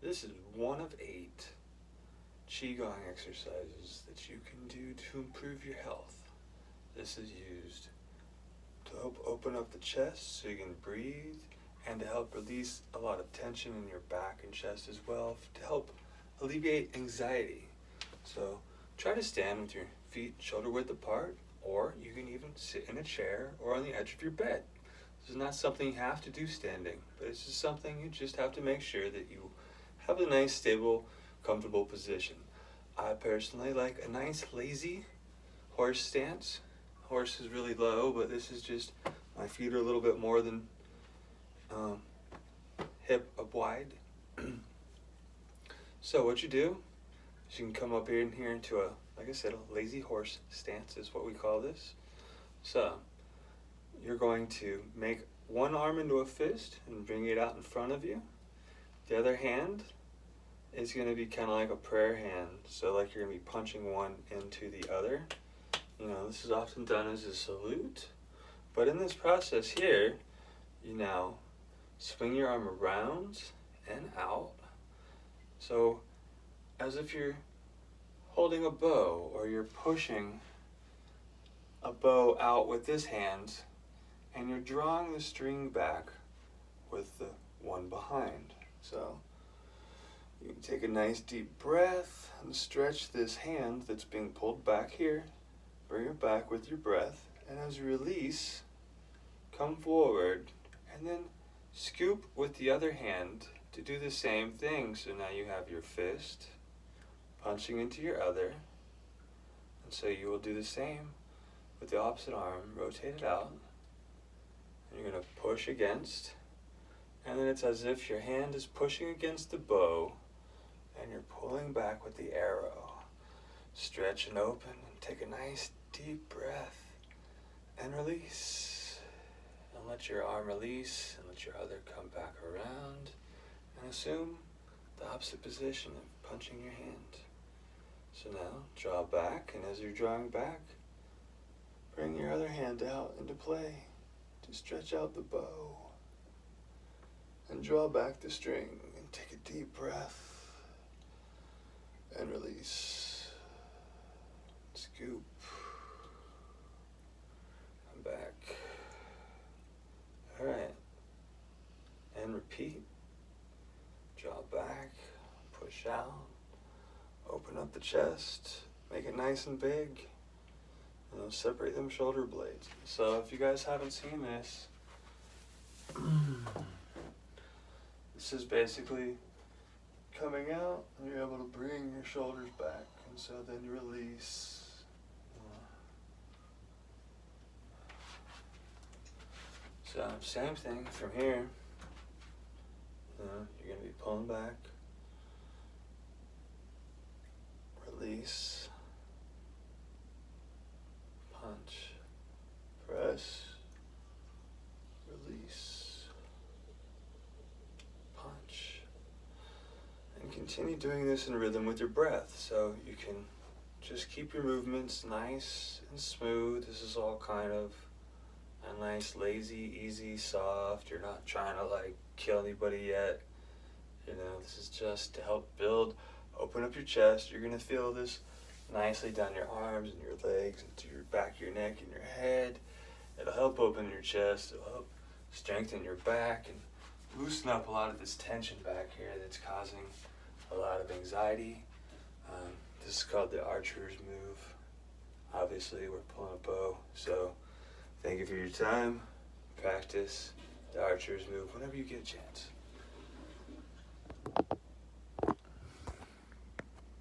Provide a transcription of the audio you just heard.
This is one of 8 Qigong exercises that you can do to improve your health. This is used to help open up the chest so you can breathe, and to help release a lot of tension in your back and chest as well, to help alleviate anxiety. So try to stand with your feet shoulder width apart, or you can even sit in a chair or on the edge of your bed. This is not something you have to do standing, but it's just something you just have to make sure that you have a nice, stable, comfortable position. I personally like a nice, lazy horse stance. Horse is really low, but this is just, my feet are a little bit more than hip up wide. So what you do is you can come up here into a, like I said, a lazy horse stance is what we call this. So you're going to make one arm into a fist and bring it out in front of you. The other hand is going to be kind of like a prayer hand, so like you're going to be punching one into the other. You know, this is often done as a salute, but in this process here, you now swing your arm around and out, so as if you're holding a bow, or you're pushing a bow out with this hand, and you're drawing the string back with the one behind. So you can take a nice deep breath and stretch this hand that's being pulled back here. Bring it back with your breath, and as you release, come forward and then scoop with the other hand to do the same thing. So now you have your fist punching into your other, and so you will do the same with the opposite arm, rotate it out, and you're going to push against, and then it's as if your hand is pushing against the bow and you're pulling back with the arrow. Stretch and open and take a nice deep breath and release, and let your arm release and let your other come back around, and assume the opposite position of punching your hand. So now draw back, and as you're drawing back, bring your other hand out into play to stretch out the bow, and draw back the string and take a deep breath and release. Scoop. Come back. Alright. And repeat. Draw back. Push out. Open up the chest. Make it nice and big. And separate them shoulder blades. So if you guys haven't seen this, this is basically coming out, and you're able to bring your shoulders back, and so then you release. So same thing from here. You're going to be pulling back, release, punch, press, release, punch. And continue doing this in rhythm with your breath, so you can just keep your movements nice and smooth. This is all kind of a nice, lazy, easy, soft. You're not trying to like kill anybody yet. You know, this is just to help build, open up your chest. You're gonna feel this nicely down your arms and your legs, into your back, your neck, and your head. It'll help open your chest. It'll help strengthen your back and loosen up a lot of this tension back here that's causing a lot of anxiety. This is called the archer's move. Obviously, we're pulling a bow, so thank you for your time. Practice the archer's move whenever you get a chance.